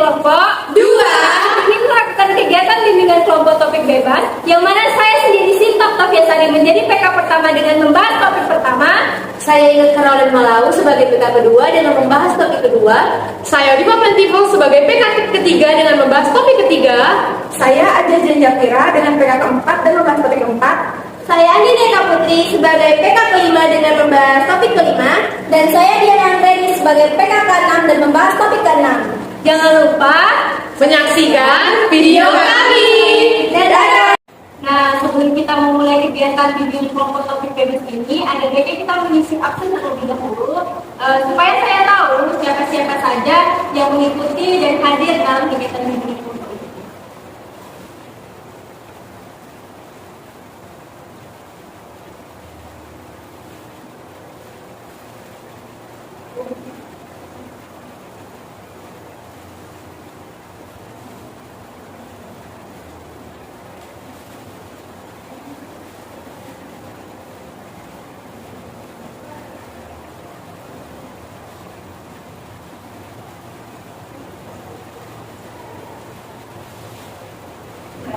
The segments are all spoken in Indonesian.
kelompok 2 ingin melakukan kegiatan bimbingan kelompok topik bebas, yang mana saya sendiri Sinta Octaviasari menjadi PK pertama dengan membahas topik pertama. Saya Ingat Caroline Malau sebagai PK kedua dengan membahas topik kedua. Saya Diva Pentiful sebagai PK ketiga dengan membahas topik ketiga. Saya Aja Janjapira dengan PK keempat dan membahas topik keempat. Saya Andi Eka Putri sebagai PK kelima dengan membahas topik kelima. Dan saya Diana Andreni sebagai PK ke-6 dan membahas topik ke-6. Jangan lupa menyaksikan video kami. Dadah! Nah, sebelum kita memulai kegiatan bimbingan kelompok topik bebas ini, ada baiknya kita mengisi absen terlebih dahulu, supaya saya tahu siapa-siapa saja yang mengikuti dan hadir dalam kegiatan bimbingan kelompok ini.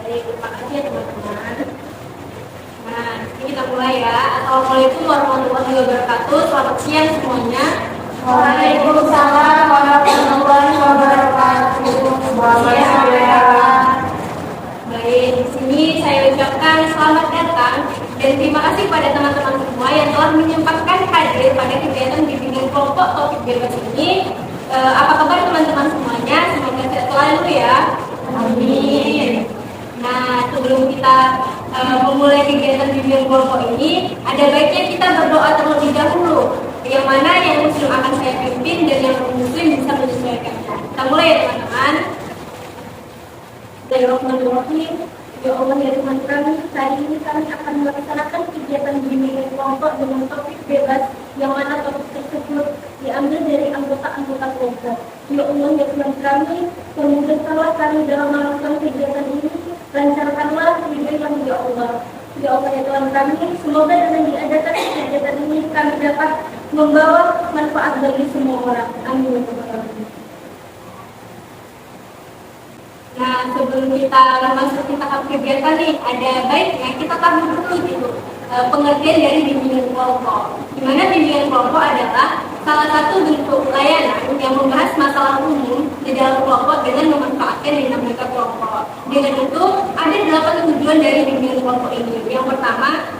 Baik, terima kasih ya teman-teman. Nah, ini kita mulai ya. Assalamualaikum warahmatullahi wabarakatuh. Selamat siang semuanya. Waalaikumsalam warahmatullahi wabarakatuh. Baik, di sini saya ucapkan selamat datang dan terima kasih kepada teman-teman semua yang telah menyempatkan hadir pada kegiatan bimbingan kelompok topik bebas ini. Apa kabar teman-teman semuanya? Semoga sehat selalu ya. Amin. Nah, sebelum kita memulai kegiatan bimbingan kelompok ini, ada baiknya kita berdoa terlebih dahulu. Yang mana yang muslim akan saya pimpin dan yang muslim bisa menyesuaikan. Kita mulai ya teman-teman. Bismillahirrahmanirrahim. Ya Allah ya Tuhan kami, hari ini kami akan melaksanakan kegiatan bimbingan kelompok dengan topik bebas, yang mana topik tersebut diambil dari anggota-anggota kelompok. Ya Allah ya Tuhan kami, permudahkanlah kami dalam melakukan kegiatan ini, lancarkanlah hidup kami ya Allah. Ya Allah ya Tuhan kami, semoga dengan diadakan kegiatan ini kami dapat membawa manfaat bagi semua orang. Amin ya Rabbal alamin. Nah, sebelum kita masuk ke tahap kegiatan nih, ada baiknya kita tahu dulu gitu pengertian dari bimbingan kelompok. Di mana bimbingan kelompok adalah salah satu bentuk layanan yang membahas masalah umum di dalam kelompok dengan memanfaatkan dinamika kelompok. Dengan itu, ada 8 tujuan dari bimbingan kelompok ini. Yang pertama,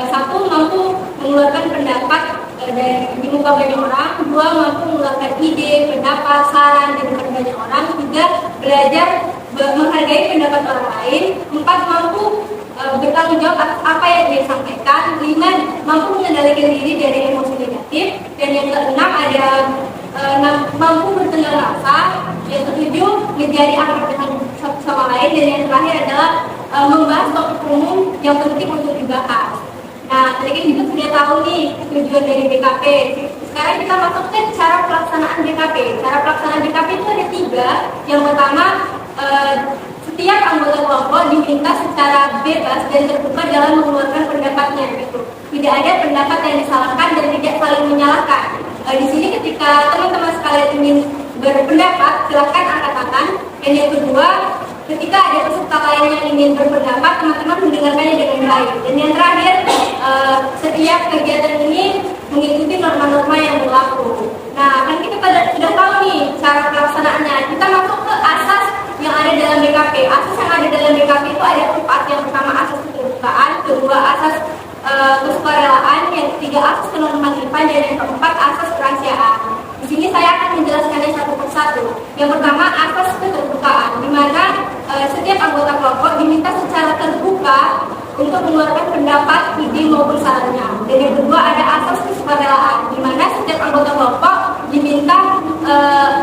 satu, mampu mengeluarkan pendapat dari di muka banyak orang. Dua, mampu mengeluarkan ide, pendapat, saran dari banyak orang. Tiga, belajar menghargai pendapat orang lain. Empat, mampu bertanggung jawab atas apa yang dia sampaikan. Lima, mampu mengendalikan diri dari emosi negatif. Dan yang keenam ada mampu bertenggang rasa. Yang ketujuh, menjadi akrab dengan satu sama lain. Dan yang terakhir adalah membahas topik umum yang penting untuk dibahas. Nah, tadi kan kita sudah tahu nih tujuan dari BKP. Sekarang kita masuk ke cara pelaksanaan BKP. Cara pelaksanaan BKP itu ada 3. Yang pertama, setiap anggota kelompok diminta secara bebas dan terbuka dalam mengeluarkan pendapatnya gitu. Tidak ada pendapat yang disalahkan dan tidak saling menyalahkan. Di sini ketika teman-teman sekalian ingin berpendapat, silakan angkat tangan. Dan yang kedua, ketika ada peserta lain yang ingin berpendapat, teman-teman mendengarkannya dengan baik. Dan yang terakhir, setiap kegiatan ini mengikuti norma-norma yang berlaku. Nah, kan kita sudah tahu nih cara pelaksanaannya. Kita masuk ke asas yang ada dalam BKP. Asas yang ada dalam BKP itu ada 4. Yang pertama asas keterbukaan, kedua asas kesukarelaan, yang ketiga asas kenormatifan, dan yang keempat asas kerahasiaan. Di sini saya akan menjelaskannya satu persatu. Yang pertama asas keterbukaan, di mana setiap anggota kelompok diminta secara terbuka untuk mengeluarkan pendapat, ide maupun sarannya. Dan yang kedua ada asas kesukarelaan, di mana setiap anggota kelompok diminta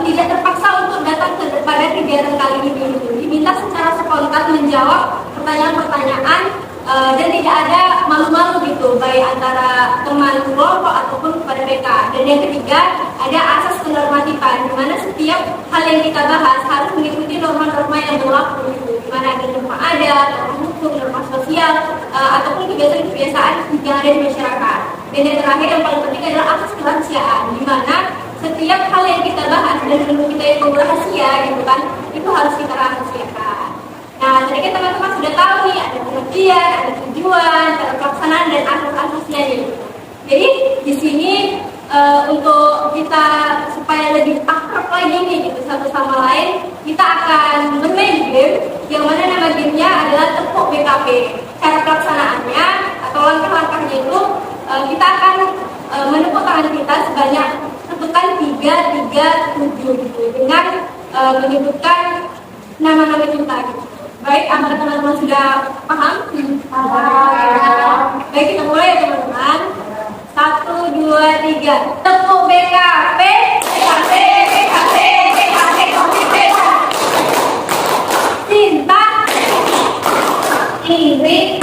tidak terpaksa untuk datang pada kegiatan kali ini. Diminta secara spontan menjawab pertanyaan-pertanyaan dan tidak ada malu-malu gitu, baik antara teman kelompok ataupun kepada mereka. Dan yang ketiga ada asas kenormatifan, di mana setiap hal yang kita bahas harus mengikuti norma-norma yang berlaku gitu. Di mana ada norma adat, norma hukum, norma sosial, ataupun kebiasaan-kebiasaan yang ada di masyarakat. Dan yang terakhir yang paling penting adalah asas kerahasiaan, di mana setiap hal yang kita bahas dan menurut kita itu rahasia gitu kan, itu harus kita rahasiakan. Nah, tadi kan teman-teman sudah tahu nih ada pengertian, ada tujuan, cara pelaksanaan dan asas-asasnya gitu. Jadi di sini untuk kita supaya lebih akrab lagi nih gitu satu sama lain, kita akan bermain game yang mana nama gamenya adalah tepuk BKP. Cara pelaksanaannya atau langkah-langkahnya itu kita akan menepuk tangan kita sebanyak tepukan 3, 3, 7 gitu dengan menyebutkan nama-nama kita gitu. Baik, apakah teman-teman sudah paham? Baik, kita mulai ya teman-teman. 1, 2, 3. Tepuk BKP. BKP, BKP, BKP, BKP. Cinta. Ingrid.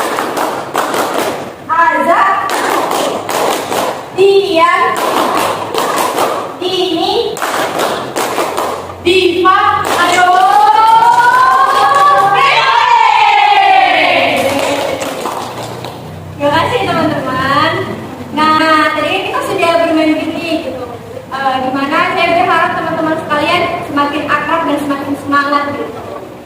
Azza. Dian. Dini. Diva. Ayo. Terima kasih teman-teman. Nah, tadi kita sudah bermain gini gitu. Dimana saya berharap teman-teman sekalian semakin akrab dan semakin semangat gitu.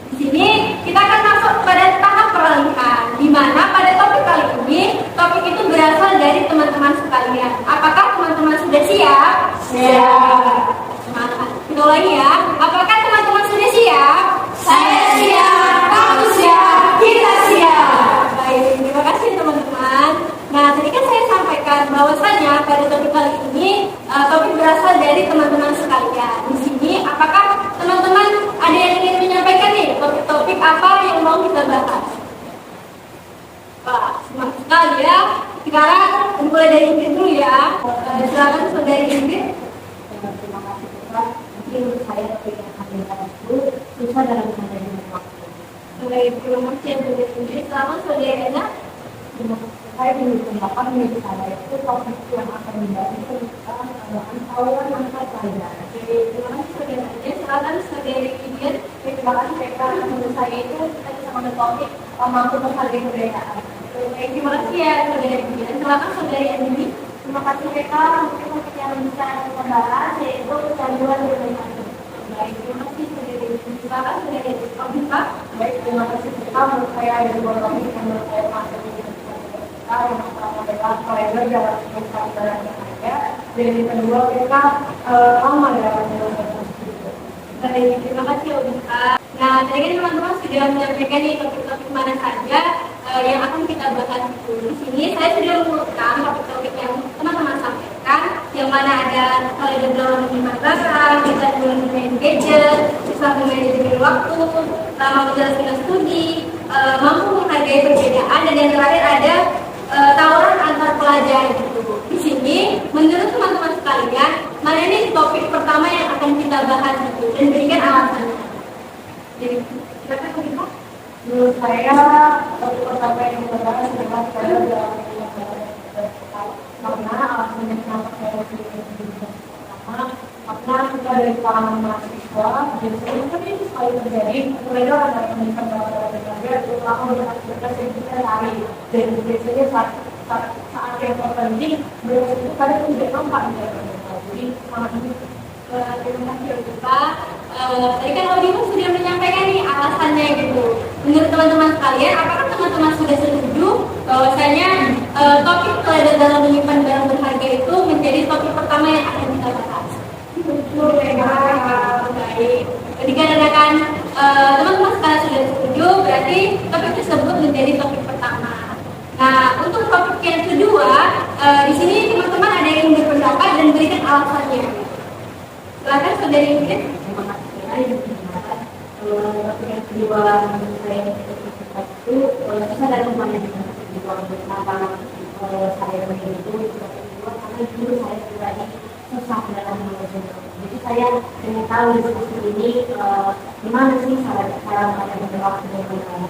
Di sini kita akan masuk pada tahap peralihan. Dimana pada topik kali ini, topik itu berasal dari teman-teman sekalian. Apakah teman-teman sudah siap? Siap. Semangat. Kita lagi ya. Apakah teman-teman sudah siap? Saya siap. Kamu siap. Kita siap. Baik, terima kasih teman-teman. Nah, tadi kan saya sampaikan bahwasanya pada topik kali ini topik berasal dari teman-teman sekalian. Di sini, apakah teman-teman ada yang ingin menyampaikan nih topik-topik apa yang mau kita bahas? Wah, semangat sekali ya. Sekarang mulai dari Ingrid dulu ya. Silakan saudari Ingrid. Terima kasih Pak. Menurut saya topik yang akan dibahas itu susah dalam menghadapi waktu. Baik, terima kasih saudari Ingrid. Selamat saudari Ena. Saya menurut pendapat menurut saya itu topik yang akan dibahas itu tentang awal angka pelajaran. Terima kasih saudari Ena. Silakan saudari Ingrid. Terima kasih Pak. Menurut saya itu kita bisa mengenai topik mampu menghargai kebudayaan. Baik, terima kasih ya saudari Ingrid. Silakan saudari Eni. Terima kasih PK. Mungkin topik yang bisa kita bahas yaitu kecanduan bermain. Baik, terima kasih saudari Ingrid. Silakan saudari Eni. Pak. Baik, terima kasih PK. Menurut saya ada dua topik yang menurut saya masuk yang pertama adalah kalender dalam pelajaran yang ada, dan yang kedua kita lama dalam pelajaran. Baik, terima kasih Obika. Nah, tadi kan teman-teman sudah menyampaikan nih topik-topik mana saja yang akan kita bahas itu. Di sini saya sudah mengurutkan topik-topik yang teman-teman sampaikan, yang mana ada kalender dalam pembelajaran, kita bermain gadget, bisa memanajemen waktu, lama menjalankan studi, mampu menghargai perbedaan, dan yang terakhir ada tawaran antar pelajar gitu. Di sini, menurut teman-teman sekalian, mana ini topik pertama yang akan kita bahas gitu dan berikan alasannya. Jadi, silakan Obika. Menurut saya topik pertama yang kita bahas adalah kalender dalam pelajaran. Karena alasannya kenapa saya pilih pertama, karena kita dari kalangan mahasiswa, biasanya kan ini sekali terjadi kalender antara pendidikan dalam belajar terutama berkas yang kita cari, dan biasanya saat yang terpenting berkas itu kadang tidak nampak di dalam berkas. Jadi sangat ini. Terima kasih Obika. Tadi kan Obika sudah menyampaikan nih alasannya gitu. Menurut teman-teman sekalian, apakah teman-teman sudah setuju bahwasanya topik kalender dalam menyimpan barang berharga itu menjadi topik pertama yang akan kita bahas? Betul, baik. Dikarenakan teman-teman sekalian sudah setuju, berarti topik tersebut menjadi topik pertama. Nah, untuk topik yang kedua, di sini teman-teman ada yang berpendapat dan berikan alasannya. Silakan saudari Ingrid. Terima kasih. Topik yang kedua menurut saya itu saya ada lumayan dengan kedua kenapa saya memilih itu kedua karena dulu saya pribadi susah dalam mengajar. Jadi saya ingin tahu diskusi ini gimana sih cara mengajar waktu dengan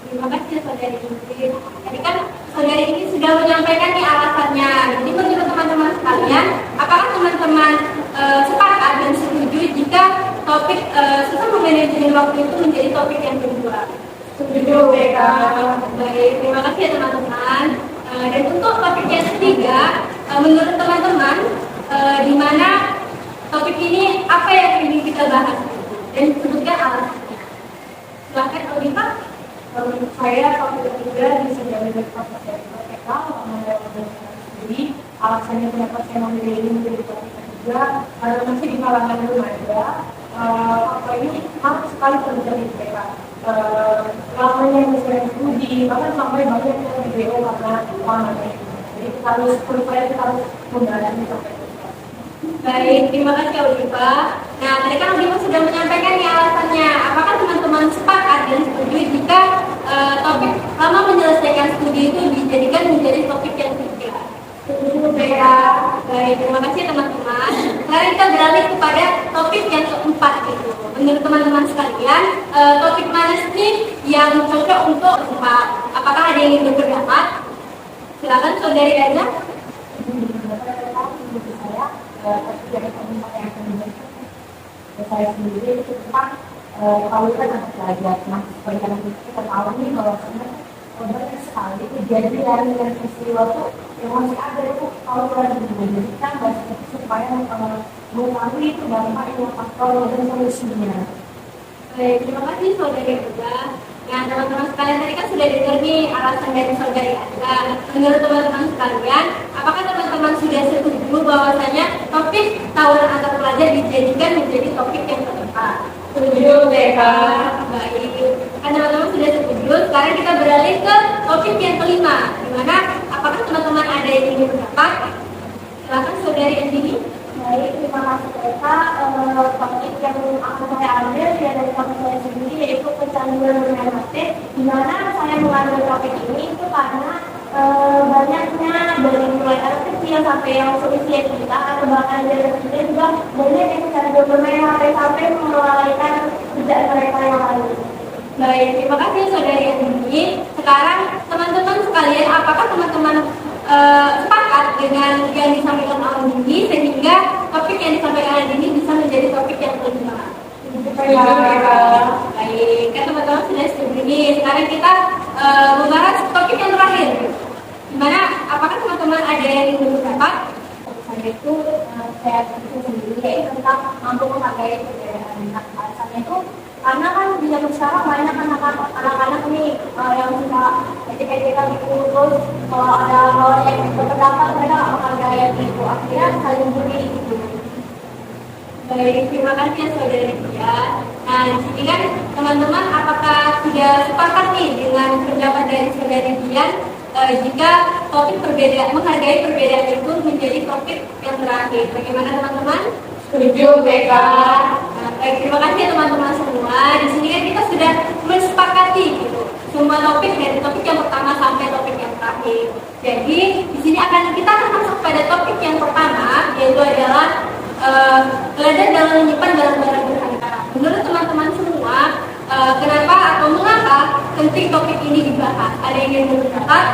Terima kasih saudari Ingrid. Jadi kan saudari ini sudah menyampaikan nih alasannya. Jadi menurut teman-teman sekalian, apakah teman-teman sepakat dan setuju jika topik susah memanajemen waktu itu menjadi topik yang kedua? Setuju, baik. Terima kasih ya teman-teman. Dan untuk topik yang ketiga, menurut teman-teman di mana topik ini apa yang ingin kita bahas dan sebutkan alasannya. Silakan Oliva. Menurut saya topik ketiga bisa jadi topik dari PK sendiri. Alasannya kenapa saya memilih ini menjadi topik ketiga karena masih di kalangan remaja apa ini harus sekali terjadi di PK. Lamanya misalnya studi bahkan sampai banyak yang di BO karena lamanya. Jadi kita harus menggunakan topik. Baik, terima kasih Oliva. Nah, tadi kan Oliva sudah menyampaikan nih alasannya. Apakah teman-teman sepakat dan setuju jika topik lama menyelesaikan studi itu dijadikan menjadi topik yang ketiga? Setuju, baik, terima kasih teman-teman. Sekarang kita beralih kepada topik yang keempat itu. Menurut teman-teman sekalian, topik mana sih yang cocok untuk keempat? Apakah ada yang ingin berpendapat? Silakan Saudari Anya. Dari komunitas yang kemudian saya sendiri itu tentang kalau kita anak belajar bagaimana kita tahu nih bahwa sebenarnya banyak sekali kejadian dengan peristiwa itu yang masih ada itu kalau kita diberikan supaya mengetahui itu dampak yang faktor dan solusinya. Baik, terima kasih Saudari Anda. Nah, teman-teman sekalian tadi kan sudah dengar nih alasan dari Saudari Anda. Menurut teman-teman sekalian, apakah teman-teman sudah setuju bahwasanya topik tawuran antar pelajar dijadikan menjadi topik yang keempat? Setuju, BK. Baik, kan teman-teman sudah setuju. Sekarang kita beralih ke topik yang kelima, di mana apakah teman-teman ada yang ingin berpendapat? Silakan Saudari Andini. Baik, terima kasih Eka. Topik yang akan saya ambil dari topik saya sendiri yaitu kecanduan bermain HP. Di mana saya mengambil topik ini itu karena banyaknya dari mulai anak kecil sampai yang seusia kita atau bahkan dari kita juga banyak yang kecanduan bermain HP sampai melalaikan kerjaan mereka yang lain. Baik, terima kasih Saudari Andini. Sekarang teman-teman sekalian, apakah teman-teman sepakat dengan yang disampaikan oleh Dini sehingga topik yang disampaikan oleh Dini bisa menjadi topik yang kelima? Baik, kan teman-teman sudah setuju nih. Sekarang kita membahas topik yang terakhir. Dimana apakah teman-teman ada yang ingin berpendapat? Saya itu saya sendiri yaitu tentang mampu menghargai perbedaan. Alasannya itu karena kan di zaman sekarang banyak anak-anak nih yang suka ejek-ejekan gitu, terus kalau ada orang yang berpendapat mereka nggak menghargai itu, akhirnya saling bully gitu. Baik, terima kasih ya Saudari Dia. Nah, di sini kan teman-teman apakah sudah sepakat nih dengan pendapat dari Saudari Dia jika topik perbedaan, menghargai perbedaan itu menjadi topik yang terakhir? Bagaimana teman-teman? Setuju, BK. Baik, terima kasih ya teman-teman semua. Di sini kan kita sudah mensepakati gitu semua topik dari topik yang pertama sampai topik yang terakhir. Jadi di sini kita akan masuk pada topik yang pertama, yaitu adalah teladan dalam menyimpan barang-barang berharga. Menurut teman-teman semua, kenapa atau mengapa penting topik ini dibahas? Ada yang ingin berpendapat?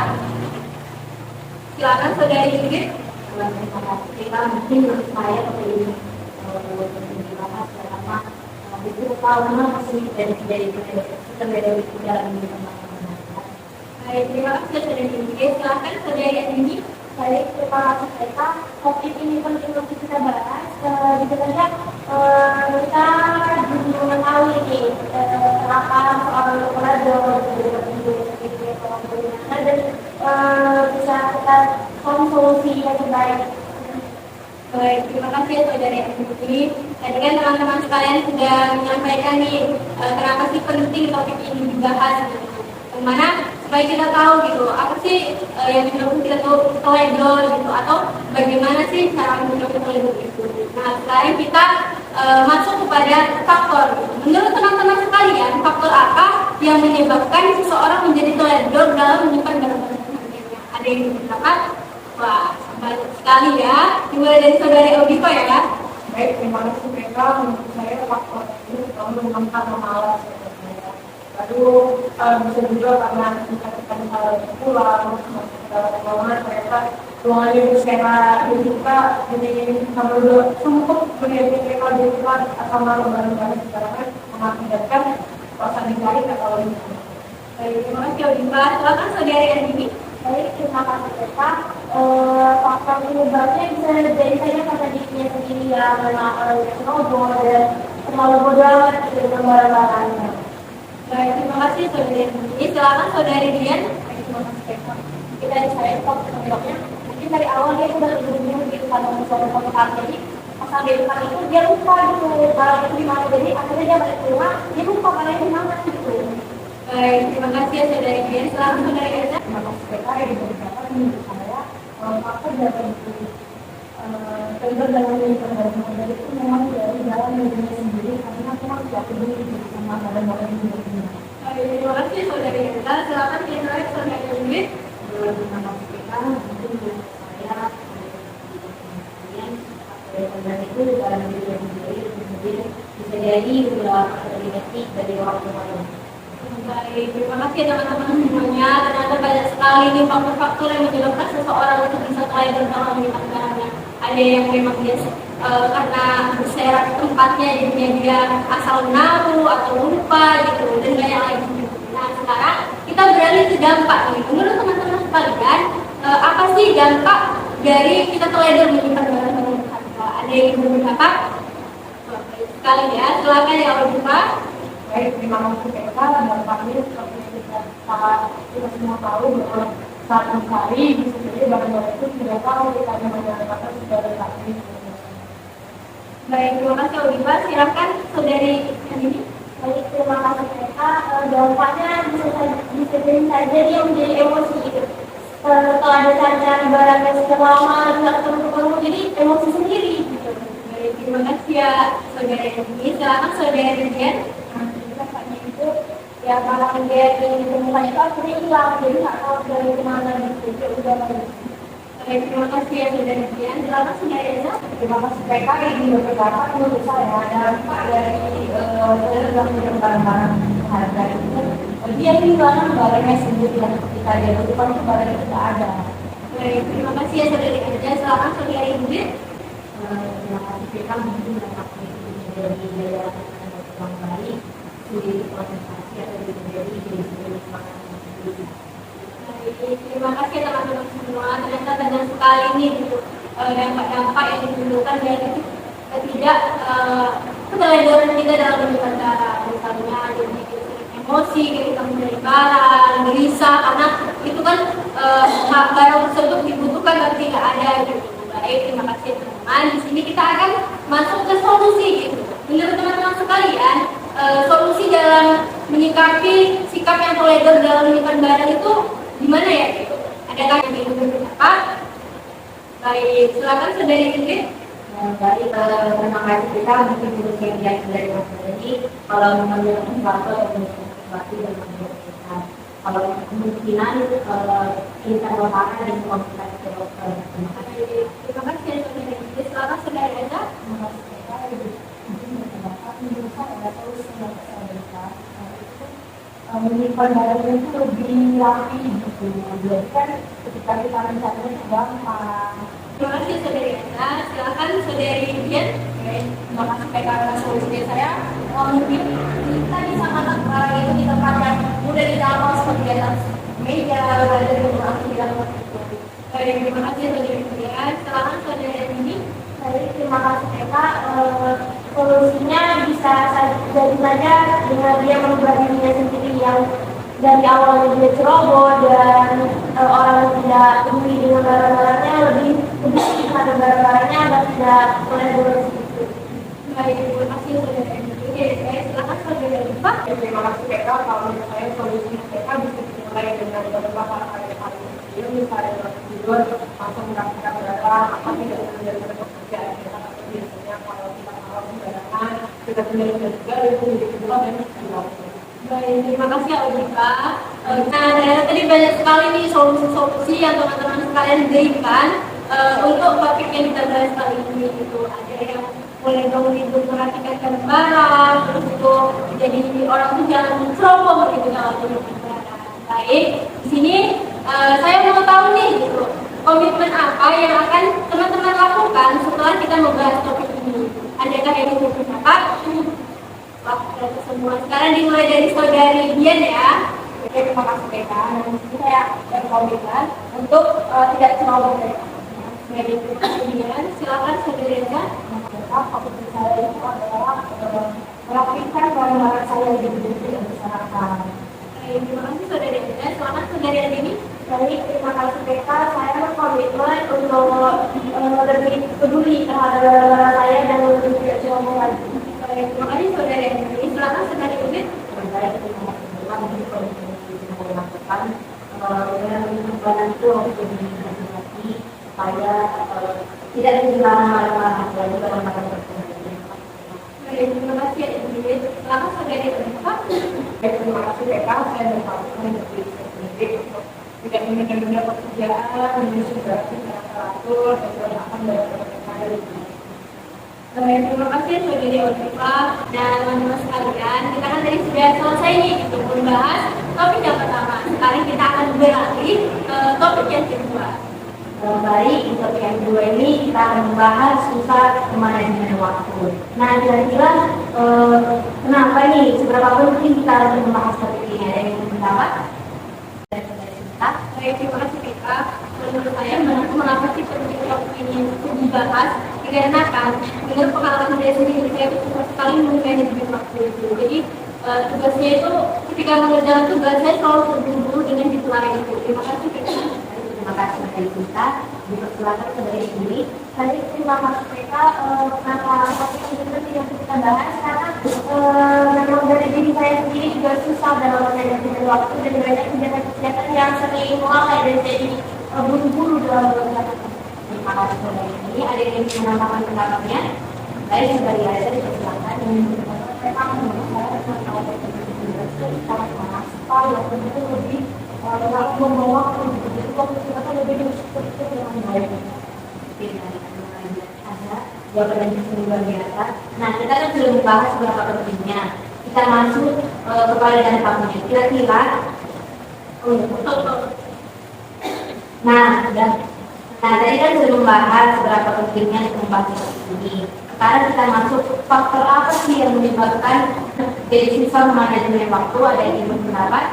Silakan Saudari Ingrid. Terima kasih. Kita mungkin menurut saya topik ini dibahas karena itu tahunan masih dari dalam Baik, terima kasih Saudari Ingrid. Silakan Saudari Andini. Baik, terima kasih Eka. Topik ini penting untuk kita bahas. Sebenarnya kita juga mengetahui nih kenapa soal pelajar dan bisa kita solusi yang terbaik. Baik, terima kasih ya Saudari Andini. Tadi kan teman-teman sekalian sudah menyampaikan nih kenapa sih penting topik ini dibahas gitu. Kemana supaya kita tahu gitu apa sih yang menyebabkan kita tahu teledor gitu atau bagaimana sih cara menyebabkan teledor itu. Nah, sekarang kita masuk kepada faktor. Menurut teman-teman sekalian, faktor apa yang menyebabkan seseorang menjadi teledor dalam menyimpan barang-barang berharganya? Ada yang berpendapat? Wah, banyak sekali ya. Dimulai dari Saudari Ogiko ya. Baik, terima kasih mereka. Menurut saya faktor ini selalu mengangkat malas. Lalu bisa juga karena kita pulang, ruangan mereka ruangan itu secara dibuka, jadi sambil sumpuk melihat mereka di luar atau malu barang-barang sekarang mengakibatkan suasana dicari atau ini. Baik, terima kasih Ogiko. Silakan Saudari Andini. Baik, terima kasih Pak. Faktor penyebabnya bisa jadi saja karena dirinya sendiri yang memang orang yang ceroboh dan terlalu bodoh amat dengan barang-barangnya. Baik, terima kasih saudari. Silakan saudari Dian. Terima kasih Pak. Kita saya contohnya mungkin dari awal dia sudah bingung gitu pada foto-foto jadi pasal dia bukan itu dia lupa gitu barang itu di mana, jadi akhirnya dia balik ke rumah dia lupa barang di mana gitu. Baik, terima kasih ya saudari Dian. Silakan saudari Eza. Terima kasih PK yang diberitakan menurut saya fakta dari trigger dalam perdagangan dari itu memang dari dalam dirinya sendiri karena memang tidak peduli sama barang-barang yang dibelinya. Baik, terima kasih saudari Eza. Silakan kita saudari Ingrid. Terima kasih PK mungkin menurut saya dan itu dalam diri sendiri kemudian bisa jadi sudah terjadi dari orang lain. Baik, terima kasih teman-teman semuanya. Ternyata banyak sekali nih faktor-faktor yang menyebabkan seseorang untuk bisa teledor dalam melihat barangnya. Ada yang memang dia karena berserak tempatnya jadinya dia asal naruh atau lupa gitu, dan banyak lagi. Nah sekarang kita beralih ke dampak nih. Menurut teman-teman sekalian, apa sih dampak dari kita teledor menyimpan barang-barang berharga? Ada yang berpendapat? Baik sekali ya. Silakan yang berbuka. Baik, terima kasih PK. Dampaknya seperti kita semua tahu bahwa saat mencari bisa jadi barang-barang itu tidak tahu kita hanya mendapatkan secara gratis. Baik, terima kasih Oliva. Silakan saudari yang ini. Baik, terima kasih mereka. Dampaknya bisa jadi saja dia menjadi emosi gitu. Kalau ada cari-cari barang yang sudah lama tidak ketemu, jadi emosi sendiri gitu. Baik, terima kasih ya saudari yang ini. Silakan saudari Dian. Dampaknya itu ya barang dia yang ditemukan itu akhirnya hilang, jadi nggak tahu dari mana gitu. Dia udah balik. Baik, terima kasih ya saudari Dian. Silakan saudari Eza. Terima kasih PK yang diberitakan menurut saya dampak dari dalam barang-barang harga itu dia kehilangan barangnya sendiri dan ketika dia butuhkan itu barang itu tidak ada. Baik, terima kasih ya saudari Eza. Silakan saudari Ingrid. Terima kasih PK mungkin dampaknya itu menjadi daya yang baik di konsentrasi atau menjadi diri sendiri semangat sendiri. Baik, terima kasih teman-teman semua. Ternyata banyak sekali nih gitu dampak-dampak yang ditimbulkan dari tidak keteledoran kita dalam menyimpan barang. Misalnya jadi emosi ketika mencari barang, gelisah karena itu kan barang tersebut dibutuhkan tapi tidak ada gitu. Baik, terima kasih teman-teman. Di sini kita akan masuk ke solusi gitu. Menurut teman-teman sekalian, solusi dalam menyikapi sikap yang teledor dalam menyimpan barang itu gimana ya gitu? Adakah yang ingin berpendapat? Baik, silakan saudari Ingrid. Baik, terima kasih kita mungkin untuk yang dari Mas Dani kalau mengambil sesuatu atau mengambil sesuatu dan mengambil kita kalau kemungkinan kita berparah dan komunitas ke dokter. Terima kasih saudari Ingrid. Silakan saudari Eza. Terima kasih kita mungkin berpendapat menurut saya ada solusi yang saya berikan menyimpan barangnya itu lebih rapi gitu. Jadi kan ketika kita mencarinya itu gampang. Terima kasih saudari Eza. Silakan saudari Dian. Terima kasih PK atas solusinya saya. Mungkin kita bisa masak barang itu di tempat yang mudah dijangkau seperti di atas meja, berada di rumah tidak seperti itu. Baik, terima kasih saudari Dian. Silakan saudari ini. Baik, terima kasih mereka. Solusinya bisa jadi saja dengan dia merubah dirinya sendiri yang dari awalnya dia ceroboh dan orang yang tidak peduli dengan barang-barangnya lebih peduli terhadap barang-barangnya dan tidak teledor sedikit. Baik, terima kasih saudari ini. Silakan saudari Oliva. Terima kasih PK. Kalau menurut saya solusi PK bisa dimulai dengan beberapa hal yang paling kecil, misalnya tidur langsung mendapatkan barang apa tidak dari pekerjaan kita atau biasanya kalau kita mau barang kita punya juga itu menjadi kedua dan ketiga. Baik, terima kasih Oliva. Nah, tadi banyak sekali nih solusi-solusi yang teman-teman sekalian berikan untuk topik yang kita bahas kali ini gitu. Ada yang mulai bangun tidur memperhatikan barang, terus itu jadi orang tuh jangan ceroboh gitu dalam menyimpan barang. Baik, di sini saya mau tahu nih gitu, komitmen apa yang akan teman-teman lakukan setelah kita membahas topik ini. Adakah yang ingin berpendapat? Wah, semua. Sekarang dimulai dari saudari Dian ya. Oke, terima kasih PK. Dan di sini saya berkomitmen untuk tidak cuma berpeka. Baik, terima kasih Dian. Silakan saudara Reza. Fokus saya itu adalah merapikan barang-barang saya di masyarakat. Baik, terima kasih saudara Reza. Silakan saudara ini. Baik, terima kasih PK. Saya berkomitmen untuk lebih peduli terhadap saya dan lebih tidak cuma lagi. Baik, terima kasih saudara ini. Silakan saudara ini. Baik, melakukan dengan lingkungan itu harus dihati supaya tidak kehilangan barang-barang lagi barang-barang tersebut. Baik, terima kasih ya Ibu. Silakan saudara ini. Baik, terima kasih PK. Saya berkomitmen untuk sendiri untuk tidak menunda pekerjaan, sudah secara teratur dan akan mendapatkan dari Baik, terima kasih saudari Oliva dan teman-teman sekalian. Kita kan tadi sudah selesai nih untuk membahas topik yang pertama. Sekarang kita akan beralih ke topik yang kedua. Baik, untuk yang kedua ini kita akan membahas susah manajemen waktu. Nah, kira-kira kenapa nih, seberapa penting kita harus membahas topik ini? Ada yang pendapat? Baik, terima kasih Pika. Menurut saya, mengapa sih penting topik ini untuk dibahas? Dikarenakan, menurut pengalaman saya sendiri, saya itu susah sekali manajemen waktu itu. Jadi, tugasnya itu ketika mengerjakan tugas, saya selalu terburu-buru dengan deadline itu. Terima kasih Pika. Terima kasih dari kita. Dipersilakan dari sini. Tadi terima kasih PK. Kenapa topik ini penting untuk kita bahas? Karena memang dari diri saya sendiri juga susah dalam manajemen waktu dan banyak kegiatan-kegiatan yang sering lalai dan jadi buru-buru dalam bekerja. Terima kasih dari sini. Ada yang ingin menambahkan pendapatnya? Baik, dari ada dipersilakan. Memang menurut saya sangat mengaspal yang tentu lebih membawa waktu. Jadi waktu kita kan lebih distruktur dengan baik. Ada jawaban yang luar biasa. Nah, kita kan sudah membahas beberapa pentingnya. Kita masuk kepada dampaknya. Kira-kira, tadi kan sudah membahas beberapa pentingnya untuk membahas topik ini. Sekarang kita masuk faktor apa sih yang menyebabkan jadi susah manajemen waktu? Ada yang ingin berpendapat?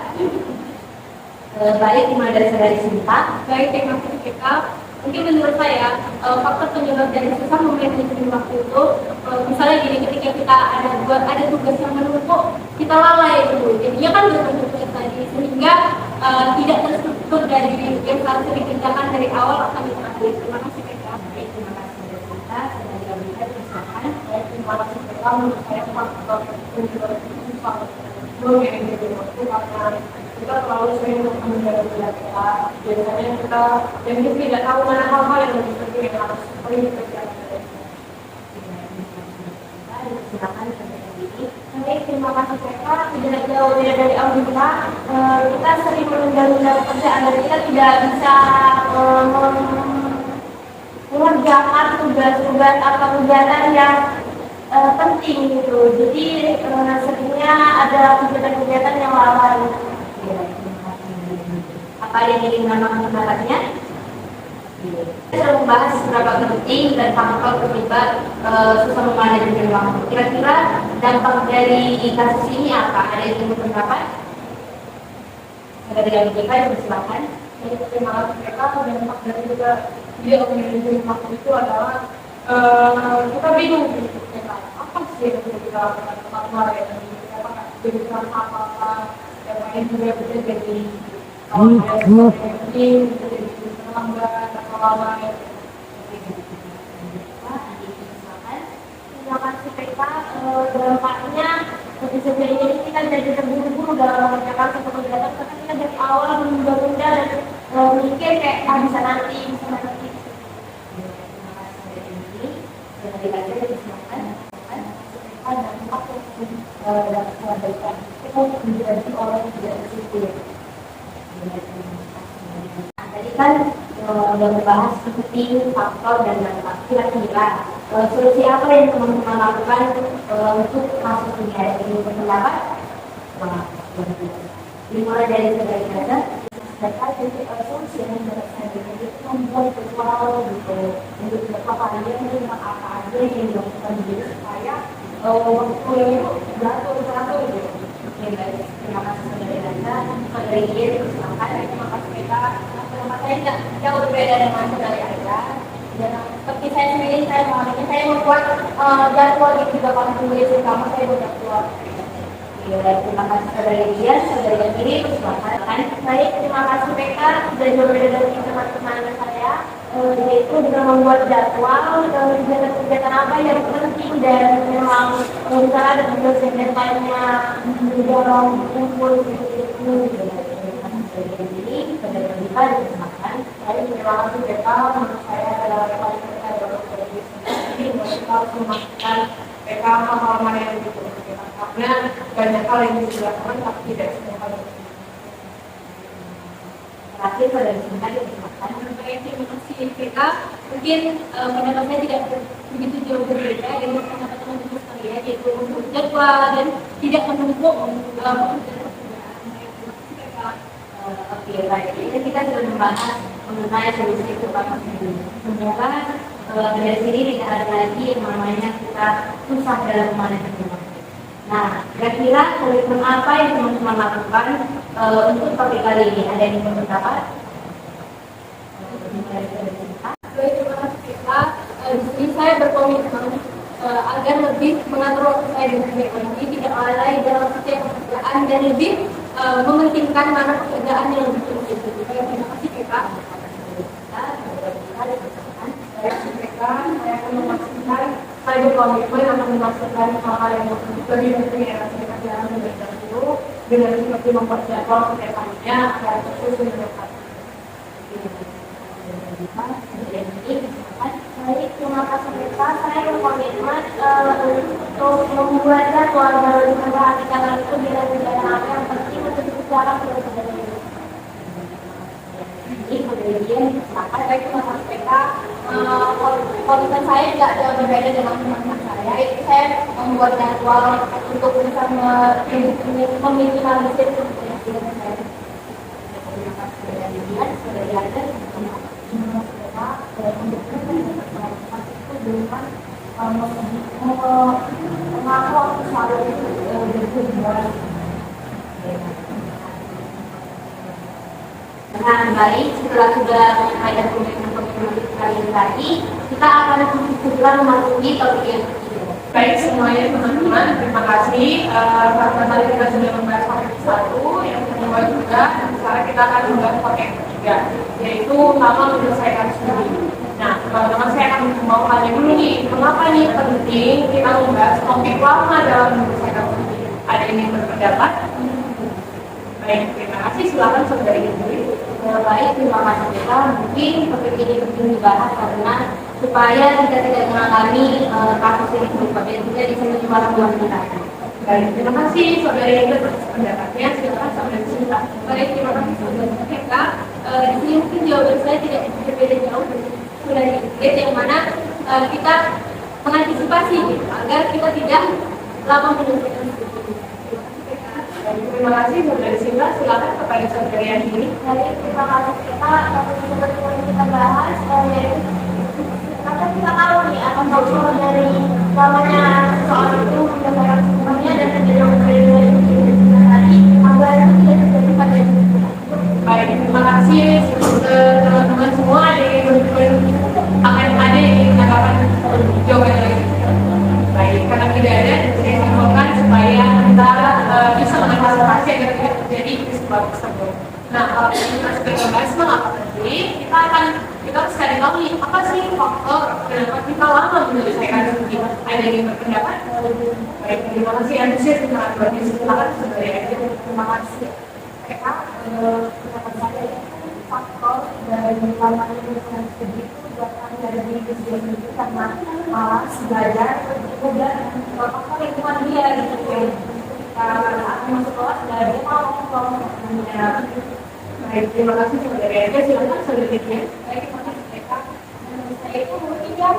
Baik, dimulai dari saudari Sinta. Baik, terima kasih Pika. Mungkin menurut saya, faktor penyebab dari susah manajemen waktu itu, misalnya gini, ketika kita ada tugas yang menumpuk, kita lalai dulu. Jadinya kan bertugas tadi, sehingga tidak terstruktur dari yang harus dikerjakan dari awal sampai terakhir. Terima kasih Pika. Terima kasih dari Sinta. Saudari Gabita, silakan. Terima kasih PK. Menurut saya faktor penyebab susah manajemen waktu karena kita terlalu sering menunda data. Biasanya kita tidak tahu mana hal-hal yang lebih penting yang harus dikerjakan. Silakan saudari Gabita. Baik, terima kasih PK. Tidak jauh dari Audita, kita sering menunda-nunda pekerjaan dan kita tidak bisa mengerjakan tugas-tugas atau kegiatan yang penting gitu. Jadi seringnya ada kegiatan-kegiatan yang lalai. Apa ada yang ingin menambahkan pendapatnya? Kita sudah membahas seberapa penting dan faktor penyebab susah manajemen waktu. Kira-kira dampak dari kasus ini apa? Ada yang ingin berpendapat? Saudari Gabita, silakan. Jadi terima kasih PK. Dampak dari juga dia manajemen waktu itu adalah kita bingung gitu. Apa sih yang bisa kita lakukan apa ya? Apakah jadi apa yang lain juga bisa jadi penting, jadi terlambat atau lalai. Terima kasih PK. Dampaknya bisa jadi kita jadi terburu-buru dalam mengerjakan satu kegiatan karena kita dari awal menunda-nunda dan mikir kayak bisa nanti. Tadi kan sudah membahas seperti faktor dan dampak. Kira-kira solusi apa yang teman-teman lakukan untuk masuk ini? Ada yang berpendapat? Dimulai dari saudari Gaza. Mereka jadi solusi yang berhasil itu membuat visual gitu untuk apa aja yang dilakukan diri supaya waktu itu jatuh gitu. Oke, baik. Terima kasih saudari Gaza. saudari Dian dipersilakan. Terima kasih Eka. Pendapat saya tidak jauh berbeda dengan saudari Aida. Dan seperti saya sendiri, saya membuat jadwal di 3 kali tulis pertama saya berjadwal. Terima kasih saudari Dian, saudari Yasmini, persilakan. Baik, terima kasih Peka dan juga dari teman-teman saya, yaitu dengan membuat jadwal kegiatan-kegiatan apa yang penting dan memang misalnya ada dosen dan lainnya mendorong kumpul itu. Jadi pada kita disemakan. Baik, terima kasih Beta. Menurut saya adalah paling penting adalah jadi kita harus memastikan PK hal-hal mana yang dibutuhkan. Karena banyak hal yang bisa dilakukan tapi tidak semua hal yang Terakhir pada disemakan disemakan. Baik, terima kasih Eka. Mungkin pendapat saya tidak begitu jauh berbeda dengan pendapat teman-teman sekalian, yaitu untuk jadwal dan tidak menumpuk Oke, baik. Ini kita sudah membahas mengenai solusi kedepan ini. Semoga dari sini tidak ada lagi yang namanya kita susah dalam manajemen waktu. Nah, kira-kira komitmen apa yang teman-teman lakukan untuk topik kali ini? Ada yang berpendapat? Baik, terima kasih Eka. Di sini saya berkomitmen agar lebih mengatur waktu saya dengan baik lagi, tidak lalai dalam setiap pekerjaan dan lebih mementingkan mana pekerjaan yang lebih penting. Baik, terima kasih Eka. saya akan memastikan saya berkomitmen akan memastikan hal-hal yang lebih penting yang harus kita jalan dari dahulu dengan seperti membuat jadwal setiap harinya agar terus mendekat. Baik, terima kasih Beta. Saya berkomitmen untuk membuat jadwal dan lebih memperhatikan hal itu bila kegiatan apa yang penting untuk disesuaikan dengan kegiatan ini. Jadi, kemudian silakan. Baik, terima kasih Eka. Komitmen saya tidak jauh berbeda dengan teman-teman saya. Itu saya membuat jadwal untuk bisa meminimalisir kegiatan saya. Terima kasih dari Dian, saudari Anda, mengaku waktu selalu bertujuan. Nah, baik, setelah sudah ada komitmen-komitmen kali ini tadi, kita akan segera memasuki topik yang ketiga. Baik semuanya teman-teman, terima kasih karena tadi kita sudah membahas topik 1, yang kedua juga sekarang kita akan membahas topik yang ketiga, yaitu lama menyelesaikan studi. Nah, teman-teman saya akan mau tanya dulu nih, mengapa nih penting kita membahas topik lama dalam menyelesaikan studi? Ada yang berpendapat? Baik, terima kasih. Silakan saudari Indri. Baik, terima kasih Beta. Mungkin topik ini penting dibahas karena supaya kita tidak mengalami kasus yang serupa dan juga bisa menyuarakan buat kita. Baik, terima kasih saudari Indri atas pendapatnya. Silakan saudari Sinta. Baik, terima kasih saudari Eka. Di sini mungkin jawaban saya tidak berbeda jauh dari saudari Ingrid, yang mana kita mengantisipasi agar kita tidak lama menyelesaikan studi. Terima kasih saudari Sinta. Silakan kepada saudari Andini. Baik, terima kasih Beta. Topik yang kita bahas yaitu kita tahu nih apa faktor dari lamanya soal itu menyelesaikan semuanya dan terjadi tadi agar tidak terjadi pada Baik, terima kasih teman-teman semua. Ada yang ingin menambahkan jawaban lagi? Baik, karena tidak ada, saya simpulkan supaya kita bisa mengantisipasi agar tidak terjadi peristiwa tersebut. Nah, kalau kita sudah membahas mengapa penting, kita harus cari tahu nih apa sih faktor kenapa kita lama menyelesaikan studi. Ada yang berpendapat? Baik, terima kasih antusias terima kasih. Silakan saudari Eka. Terima kasih. Eka, pendapat saya faktor dari lama menyelesaikan studi itu bukan dari diri sendiri karena malas belajar dan faktor lingkungan dia gitu. Karena aku masuk kelas dari mau Baik, terima kasih saudari Eka. Silakan saudari Eka. Baik, terima kasih Eka. Saya itu mungkin ya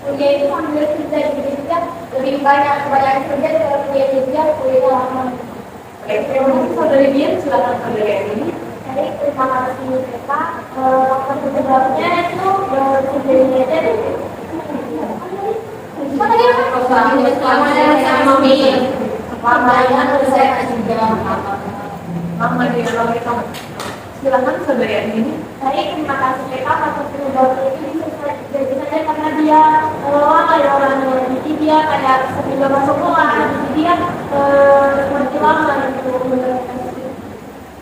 kuliah itu sambil kerja, jadi juga lebih banyak kebanyakan kerja dari kuliah lama. Baik, terima kasih saudari Dian. Silakan saudari Eka. Baik, terima kasih Beta. Faktor penyebabnya itu terjadinya dari lamanya saya juga lama di dalam kita. Silakan saudara ini. baik terima kasih PK atas penyebabnya ini jadi saja karena dia lama ya orangnya jadi dia kayak sebelum masuk kelas jadi dia seperti lama gitu.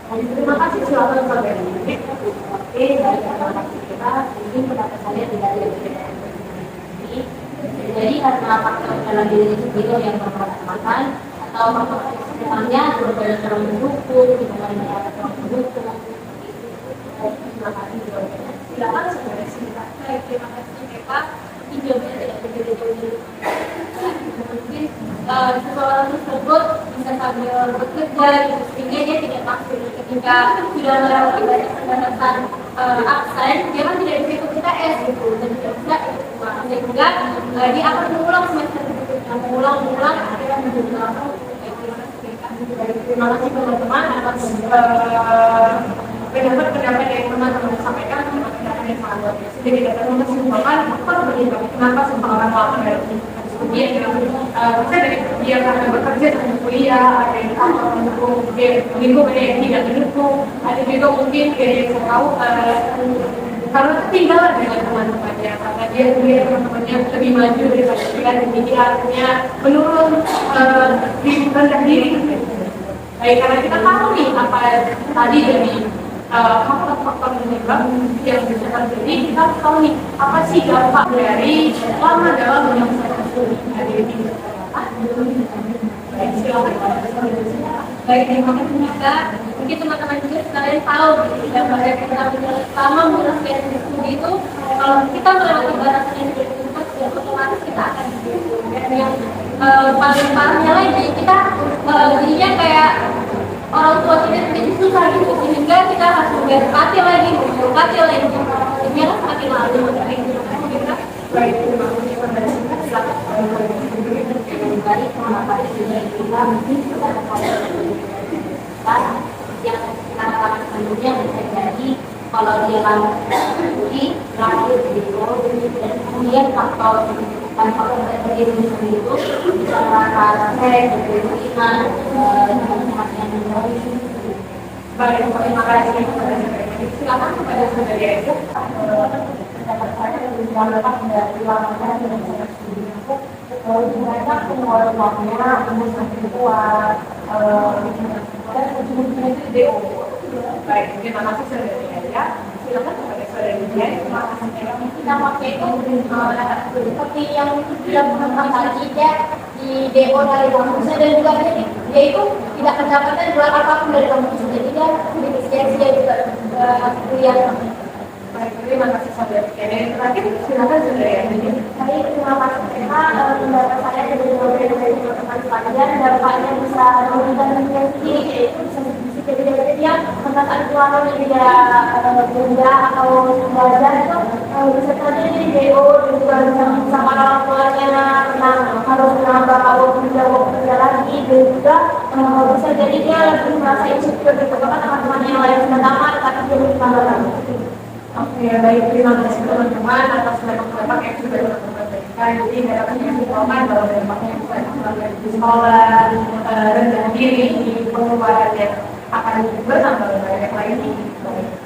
Terima kasih, silakan saudara ini. Oke, baik terima kasih kita. Ini pendapat saya tidak ada perbedaan ini. Jadi karena faktor dalam diri sendiri yang bermasalah atau faktor sebenarnya berbeda dalam mendukung, dengan ada yang mendukung. Terima kasih, silakan saudara silakan. Baik, terima kasih Eva. Ini jawabannya tidak begitu jauh. Mungkin seseorang tersebut bisa sambil bekerja, gitu, sehingga dia tidak maksud ketika sudah melewati banyak pembatasan absen, dia kan tidak bisa ikut UTS gitu, dan tidak bisa ikut uang. Sehingga dia akan mengulang semester berikutnya, mengulang, akhirnya menjadi langsung. Terima kasih teman-teman atas pendapat yang teman-teman sampaikan, pendapat yang sangat luar biasa. Jadi dapat menyimpulkan apa sebenarnya kenapa seseorang melakukan dari kemudian bisa dari dia karena bekerja sambil kuliah, ada yang kantor mendukung, lingkungan yang tidak mendukung, ada juga mungkin dia tahu karena ketinggalan dengan teman-temannya, karena dia teman-temannya lebih maju daripada dia, dan jadi akhirnya menurun di rendah diri. Baik, karena kita tahu nih apa tadi dari faktor-faktor penyebab yang bisa terjadi, kita tahu nih apa sih dampak dari lama dalam menyelesaikan studi. Baik, silakan. Baik, terima kasih Nisa. Mungkin teman-teman juga sekalian tahu yang pada kita selama menyelesaikan studi itu, kalau kita melewati batasan yang sudah ditentukan, ya otomatis kita akan didukung. Dan yang paling parahnya lagi, kita jadinya kayak orang tua kita jadi susah gitu, sehingga kita harus mengganti lagi, sehingga kan semakin lama. Baik, terima kasih pada silakan. Baik, terima kasih juga kita mungkin sudah yang katakan sebelumnya bisa jadi kalau dia lama studi terakhir dan kemudian faktor dari itu bisa merasa stres, keinginan, dan Baik, terima kasih. Silakan kepada saudara itu. pendapat saya lebih dampak dari lamanya dan studi itu lebih banyak pengeluaran uangnya, umur semakin tua, dan ujung-ujungnya itu DO. Baik, terima kasih saudara ya. Silakan kepada saudara ya. Terima kasih. Dampaknya itu seperti yang sudah pernah tadi dia di DO dari kampusnya dan juga dia itu tidak mendapatkan gelar apapun dari kampusnya, jadi dia sedikit sia-sia juga kuliah. Baik, terima kasih saudara. Dan terakhir silakan saudara ya. Baik, terima kasih Eka. Pendapat saya dari teman-teman sekalian, dampaknya bisa merugikan diri sendiri, yaitu bisa jadi dia perkataan keuangan yang dia benda atau belajar itu bisa terjadi di DO dan juga bisa sama orang tuanya harus menambah waktu kerja lagi, dan juga bisa jadi dia lebih merasa insecure gitu, bahkan teman-teman yang lain sudah tamat tapi dia lebih tambah lagi. Oke, baik, terima kasih teman-teman atas dampak-dampak yang sudah teman-teman berikan. Jadi harapannya dikeluarkan bahwa dampaknya bukan cuma di sekolah, rendah diri, di pengeluaran yang akan bertambah banyak lagi.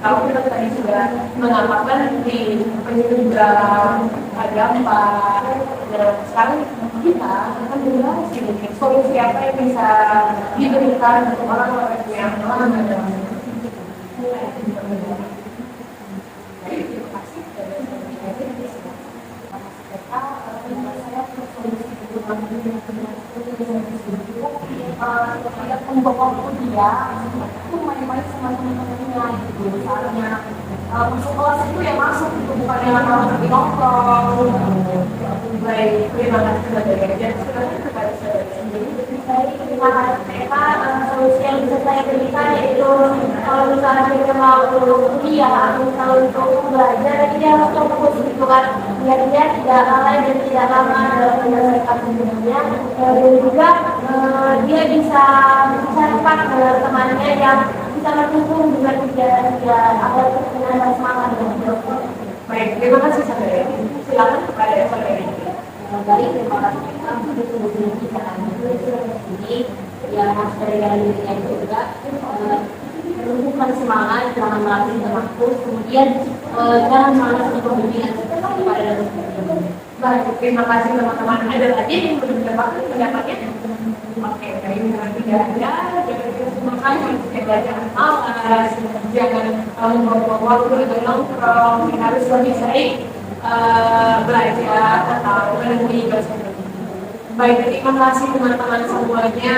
Kalau kita tadi sudah mengamalkan di penyelenggaraan dampak, dan sekarang kita akan membahas ini solusi apa yang bisa diberikan untuk orang-orang yang lama dalam pembawa dia itu main-main sama teman-temannya gitu, misalnya masuk kelas itu ya masuk gitu, bukan yang orang pergi nongkrong. Baik, terima kasih saudara. Dan sekarang kepada saudara sendiri. Baik, terima kasih Eka. Solusi yang bisa saya berikan yaitu kalau misalnya dia mau kuliah atau misalnya untuk belajar, dia harus fokus gitu kan, biar dia tidak lalai dan tidak lama dalam menyelesaikan studinya, dan juga dia bisa mencarikan temannya yang bisa mendukung dengan kegiatan dia agar dengan semangat dan juga. Baik, terima kasih saudara. Silakan kepada saudara. Baik, terima kasih. Kami di sini tadi yang dari dirinya juga menumbuhkan semangat, jangan melatih waktu, kemudian jangan malas untuk pembimbingan kepada dosen. Baik, terima kasih teman-teman. Ada lagi yang belum mendapatkan pendapatnya? Oke, dari yang tidak ada, jaga semangat, jangan malas, jangan membuang waktu dengan nongkrong, harus lebih sering belajar atau menemui dosen. Baik, terima kasih teman-teman semuanya.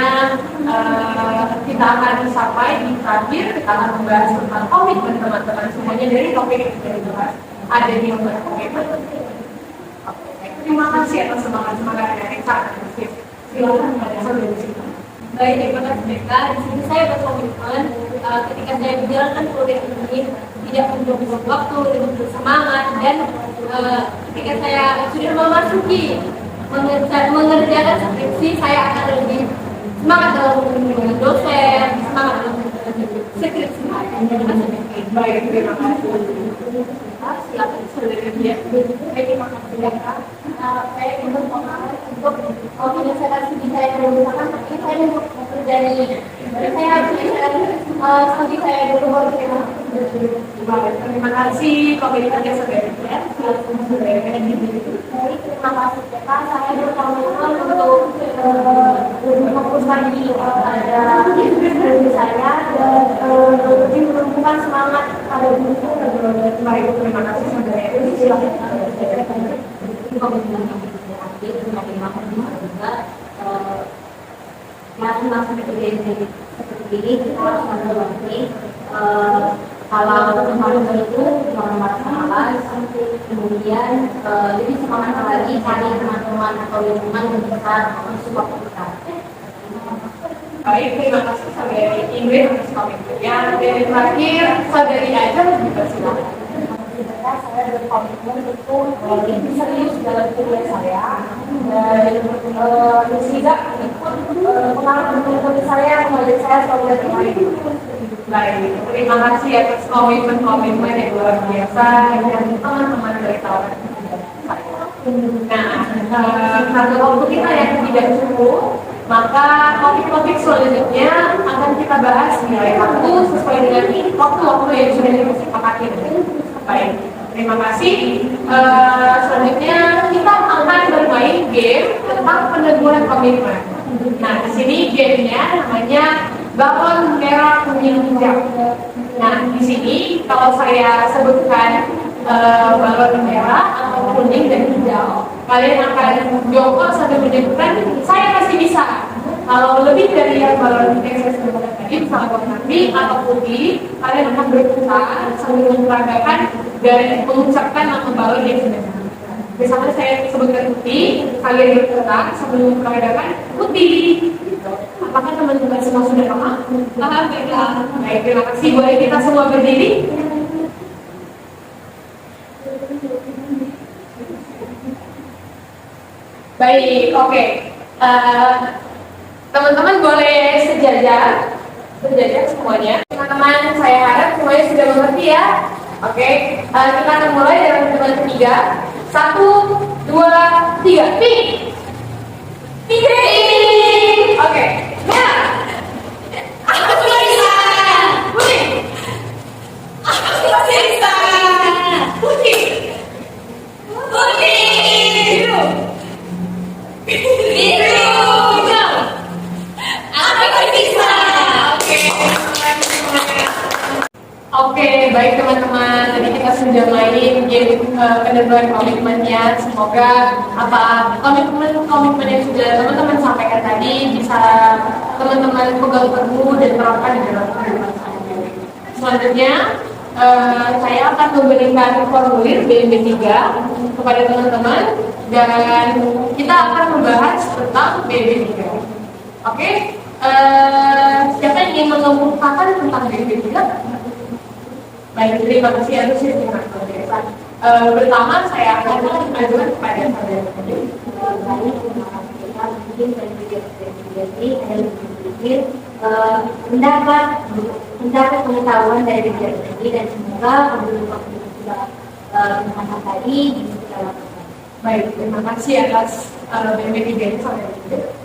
Kita akan sampai di terakhir, kita akan membahas tentang komitmen teman-teman semuanya dari topik yang sudah dibahas. Ada yang berkomitmen. Terima kasih atas semangat-semangat yang sangat positif. Silakan pada saudara sini. Baik, terima kasih Beka. Di sini saya berkomitmen ketika saya menjalankan proyek ini tidak membuang waktu, lebih bersemangat, dan ketika saya sudah memasuki mengerjakan skripsi, saya akan lebih semangat dalam menghubungi dosen, semangat dalam skripsi. Baik, terima kasih. Silakan saudara dia. Terima kasih ya. Saya ingin berkomitmen untuk menyelesaikan studi saya yang misalkan tapi saya untuk bekerja ini. Jadi saya harus menyelesaikan studi saya dulu baru saya Baik, terima kasih komitmennya saudara dia. Silakan saudara dia. Baik, terima kasih Pak. Saya berkomitmen untuk lebih fokus lagi pada studi saya dan lebih menumbuhkan semangat pada diri saya. Baik, terima kasih saudara dia. Silakan. Komitmen yang terakhir semakin makin juga masuk ke seperti ini kita harus mengerti kalau kemarin itu jangan malas, kemudian lebih semangat lagi cari teman-teman atau lingkungan yang bisa mensupport kita. Baik, terima kasih saudari Ingrid atas komentarnya. Dan terakhir, saudari Aja juga silakan. Saya berkomitmen untuk lebih serius dalam kuliah saya dan tidak ikut pengalaman teman-teman saya, mengajak saya selalu dari lain. Baik, terima kasih atas komitmen yang luar biasa dan teman-teman dari kawan saya. Nah, karena waktu kita yang tidak cukup, maka topik-topik selanjutnya akan kita bahas di lain waktu sesuai dengan waktu-waktu yang sudah disepakati. Baik, terima kasih. Selanjutnya kita akan bermain game tentang peneguhan komitmen. Nah, di sini gamenya namanya balon merah kuning hijau. Nah, di sini kalau saya sebutkan balon merah atau kuning dan hijau, kalian akan jongkok sambil menyebutkan saya masih bisa. Kalau lebih dari yang balon yang saya sebutkan tadi, misalnya warna pink atau putih, kalian akan berputar sambil memperagakan dan mengucapkan nama balon yang sudah disebutkan. Misalnya saya sebutkan putih, kalian berputar sambil memperagakan putih. Apakah teman-teman semua sudah paham? Paham, Beka. Baik, terima kasih. Boleh kita semua berdiri? Baik, oke. Teman-teman boleh sejajar semuanya. Teman-teman, saya harap semuanya sudah mengerti ya. Oke, kita akan mulai dengan hitungan ketiga. 1, 2, 3. Pink. Pink. Oke. Merah. Aku bisa. Kuning. Aku bisa. Putih. Biru. Hijau. Aku bisa. Oke, baik teman-teman. Tadi kita sudah main game peneguhan komitmennya. Semoga komitmen yang sudah teman-teman sampaikan tadi bisa teman-teman pegang teguh dan terapkan di dalam kehidupan sehari-hari. Selanjutnya, saya akan memberikan formulir BMB3 kepada teman-teman dan kita akan membahas tentang BMB3. Oke, siapa yang ingin mengemukakan tentang BMB3? Baik, terima kasih atas informasi. Pertama, saya akan mengajukan kepada saudara. Mendapat pengetahuan dari belajar ini dan semoga penduduk juga mengenal tadi bisa kita lakukan. Baik, terima kasih atas BMB3 ini.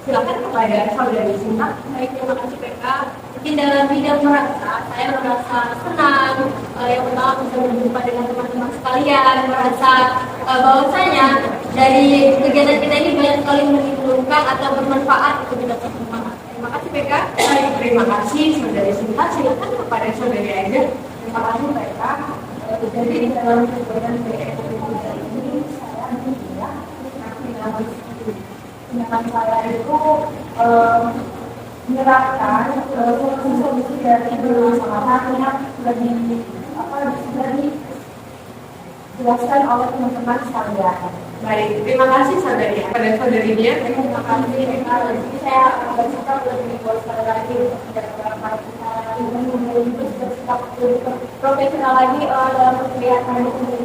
Silakan kepada saudari Sinta. Baik, terima kasih PK. Mungkin dalam bidang merasa, saya merasa senang yang pertama bisa berjumpa dengan teman-teman sekalian, merasa bahwasanya dari kegiatan kita ini banyak sekali menguntungkan atau bermanfaat untuk kita semua. Terima kasih PK. Baik, terima kasih saudari Sinta. Silakan kepada saudari Aida. Terima kasih mereka. Jadi dalam kegiatan PKK ini saya tidak dengan saya itu menerapkan solusi-solusi dari masalah yang sudah dijelaskan oleh teman-teman sekalian. Baik, terima kasih saudari. Pada saudarinya, Terima kasih. Jadi saya akan suka lebih sekali lagi profesional lagi dalam kegiatan ini.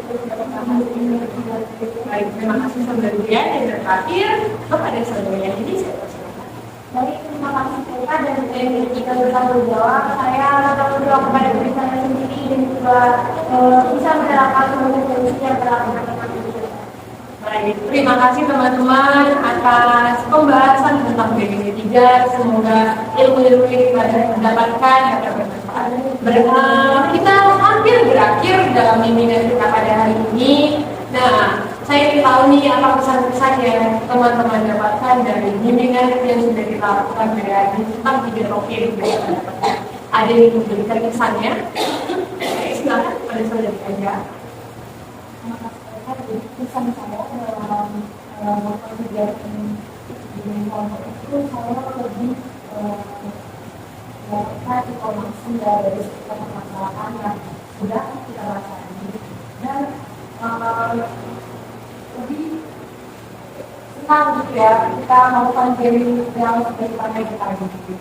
baik, terima kasih saudarinya. Dan terakhir kepada saudarinya ini saya persilakan. Baik, terima kasih Pak dan kita bertanggung jawab. Saya bertanggung jawab kepada diri saya sendiri dan juga bisa menerapkan solusi yang telah teman-teman. Baik, terima kasih teman-teman atas pembahasan tentang BPJS 3. Semoga ilmu-ilmu yang kita dapatkan dapat bermanfaat. Kita hampir berakhir dalam bimbingan kita pada hari ini. Nah, saya ingin tahu nih apa pesan-pesan yang teman-teman dapatkan dari bimbingan yang sudah kita lakukan pada hari ini tentang 3 topik yang kita dapatkan. Ada yang memberikan kesannya? Silakan pada saudari aja. Pesan saya dalam kegiatan di kelompok itu saya lebih mendapatkan informasi dari sekitar permasalahan yang sudah kita rasakan dan lebih senang gitu ya kita melakukan game yang sudah kita lakukan gitu.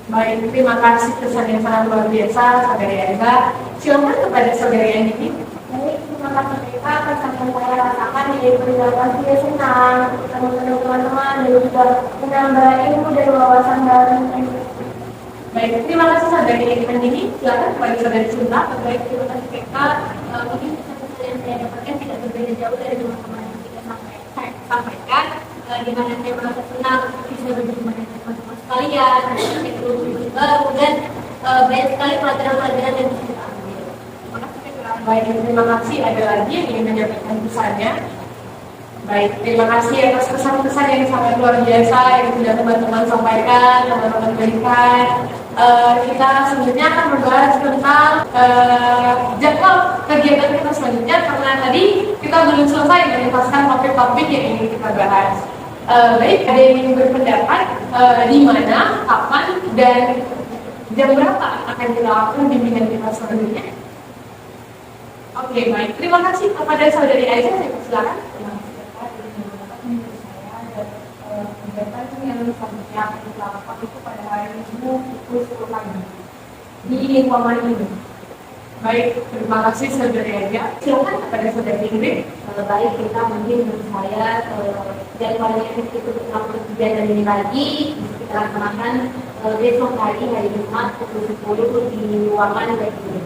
Baik, terima kasih kesan yang sangat luar biasa saudari Eza. Silakan kepada saudari Andi. Baik, terima kasih Pak. Kesan yang saya rasakan yaitu yang pasti senang ketemu teman-teman dan juga menambah ilmu dan wawasan baru. Baik, terima kasih saudari Andi. Silakan kepada saudari Cinta. Baik, terima kasih PK. Mungkin pesan-pesan yang saya dapatkan tidak berbeda jauh dari teman-teman yang kita sampaikan. Di mana saya merasa senang bisa berjumpa dengan teman-teman sekalian, itu baru dan banyak sekali pelajaran-pelajaran yang bisa kita ambil. Terima kasih PK. Baik, terima kasih. Ada lagi yang ingin menyampaikan pesannya? Baik, terima kasih atas pesan-pesan yang sangat luar biasa yang sudah teman-teman sampaikan, teman-teman berikan. Kita selanjutnya akan membahas tentang jadwal kegiatan kita selanjutnya karena tadi kita belum selesai menuntaskan topik-topik yang ingin kita bahas. Baik, ada yang ingin berpendapat di mana, kapan, dan jam berapa akan kita lakukan bimbingan kita selanjutnya? Oke, baik. Terima kasih kepada saudari Aisyah. Saya persilakan. Kegiatan yang selanjutnya akan kita lakukan itu pada hari Minggu pukul 10 pagi di lingkungan ini. Baik, terima kasih saudari Aisyah. Silakan kepada saudari Ingrid. Baik, kita mungkin menurut saya jadwalnya itu berlaku kegiatan ini lagi kita laksanakan besok hari Jumat pukul 10 di ruangan bagian.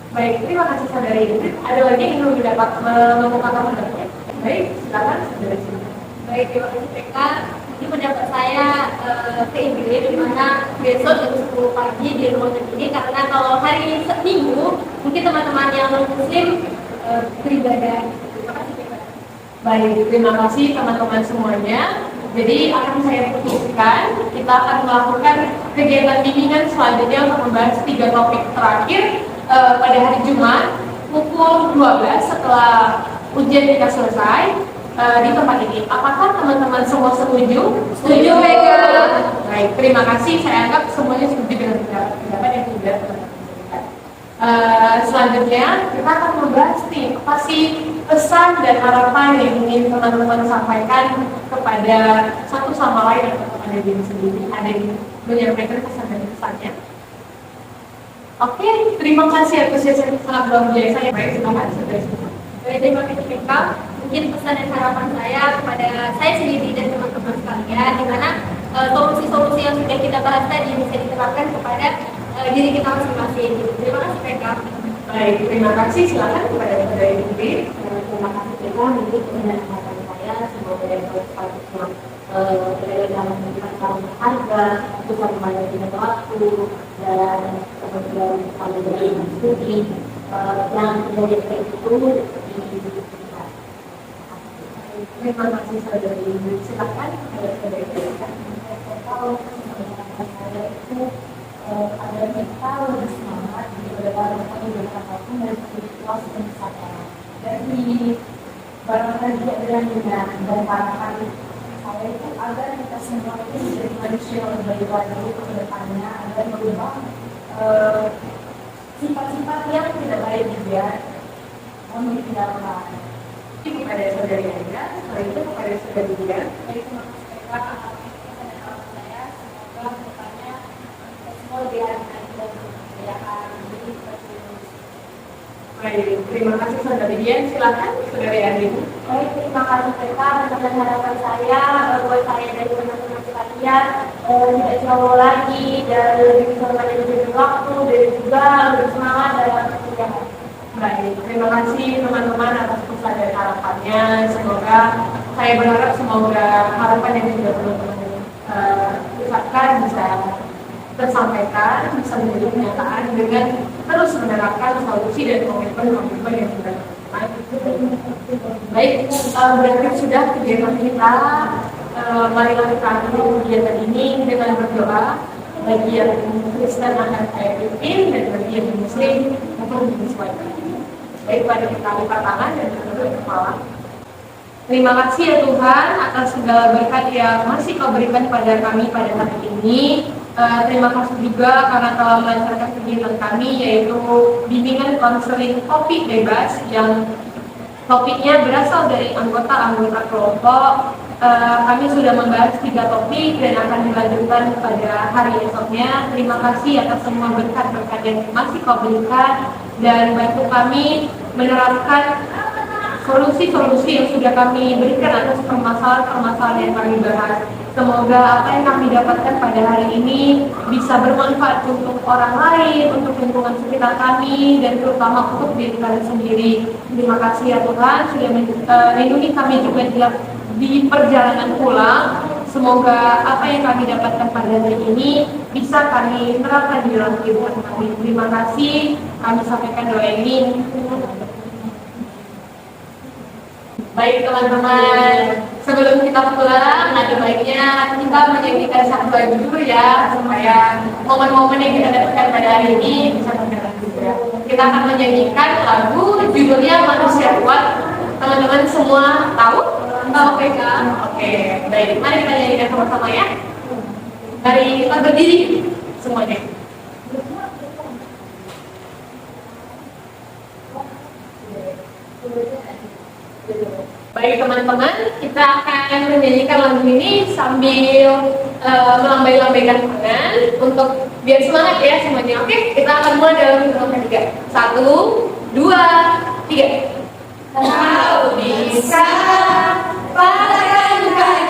Baik, terima kasih saudari Ingrid. Ada lagi yang ingin mendapat mengumpulkan pendapatnya? Baik, silakan saudari Ingrid. Baik, terima kasih PK. Ini pendapat saya ke Ingrid di mana besok jam 10 pagi di ruangan ini karena kalau hari Minggu mungkin teman-teman yang non-muslim beribadah. Terima kasih PK. Baik, terima kasih teman-teman semuanya. Jadi akan saya putuskan kita akan melakukan kegiatan bimbingan selanjutnya untuk membahas 3 topik terakhir pada hari Jumat pukul 12 setelah ujian kita selesai di tempat ini. Apakah teman-teman semua setuju? Setuju, Mega. Baik, terima kasih. Saya anggap semuanya setuju dengan pendapat yang sudah teman-teman berikan. Selanjutnya kita akan membahas nih apa sih pesan dan harapan yang ingin teman-teman sampaikan kepada satu sama lain atau kepada diri sendiri. Ada yang menyampaikan pesan dan pesannya? Oke, terima kasih atas yang sangat luar biasa. Baik, terima kasih. Baik, terima kasih PK. Mungkin pesan dan harapan saya kepada saya sendiri dan teman-teman sekalian di mana solusi-solusi yang sudah kita bahas tadi bisa diterapkan kepada diri kita masing-masing. Terima kasih PK. Baik, terima kasih. Silakan kepada saudara Ingrid. Terima kasih juga mungkin dengan harapan saya semoga dari selanjutnya berada dalam menentukan harga, itu sama banyak dengan waktu, dan kemudian sama dengan studi yang menjadi itu diberikan. Terima kasih saudari. Silakan saudari. Kalau saya itu agar kita lebih semangat di dalam mengerjakan apapun dan spiritual dan Dari barangkali adalah dengan dan harapan saya itu agar kita semua itu menjadi manusia yang lebih baik lagi ke depannya, agar merubah sifat-sifat yang tidak baik juga mohon ditinggalkan. Ini kepada saudari Anda, setelah itu kepada saudari Dia. Baik, terima kasih Kak. Saya semoga kedepannya kita semua lebih hati-hati dan berkebudayaan. Jadi seperti itu. Baik, terima kasih saudari Dia. Silakan saudari Andi. Baik, terima kasih Kak. Dan harapan saya buat saya dan teman-teman sekalian tidak jauh lagi dan lebih bisa manajemen waktu dan juga lebih semangat dalam perkuliahan. Baik, terima kasih teman-teman atas pesan dan harapannya. Semoga saya berharap semoga harapan yang sudah teman-teman ucapkan bisa tersampaikan, bisa menjadi kenyataan dengan terus menerapkan solusi dan komitmen yang sudah teman-teman. Baik, berarti sudah kegiatan kita. Marilah kita akhiri kegiatan ini dengan berdoa. Bagi yang Kristen akan saya pimpin dan bagi yang Muslim mungkin menyesuaikan. Baik, pada kita angkat tangan dan menunduk kepala. Terima kasih ya Tuhan atas segala berkat yang masih Kau berikan pada kami pada hari ini. Terima kasih juga karena telah melancarkan kegiatan kami yaitu bimbingan konseling topik bebas yang topiknya berasal dari anggota-anggota kelompok. Kami sudah membahas 3 topik dan akan dilanjutkan pada hari esoknya. Terima kasih atas semua berkat-berkat yang masih Kau berikan dan bantu kami menerapkan solusi-solusi yang sudah kami berikan atas permasalahan-permasalahan yang kami bahas. Semoga apa yang kami dapatkan pada hari ini bisa bermanfaat untuk orang lain, untuk lingkungan sekitar kami, dan terutama untuk diri kami sendiri. Terima kasih ya Tuhan sudah melindungi kami juga di perjalanan pulang. Semoga apa yang kami dapatkan pada hari ini bisa kami terapkan di dalam kehidupan kami. Terima kasih. Kami sampaikan doa ini. Baik teman-teman, sebelum kita pulang, ada baiknya kita menyanyikan satu lagu dulu ya, supaya momen-momen yang kita dapatkan pada hari ini bisa berjalan juga. Kita akan menyanyikan lagu judulnya Manusia Kuat. Teman-teman semua tahu? Tahu kan? Oke, baik. Mari kita nyanyikan sama-sama ya. Mari kita berdiri semuanya. Baik teman-teman, kita akan menyanyikan lagu ini sambil melambai-lambaikan tangan untuk biar semangat ya semuanya. Oke, kita akan mulai dalam hitungan ketiga. 1, 2, 3. Kau bisa padakan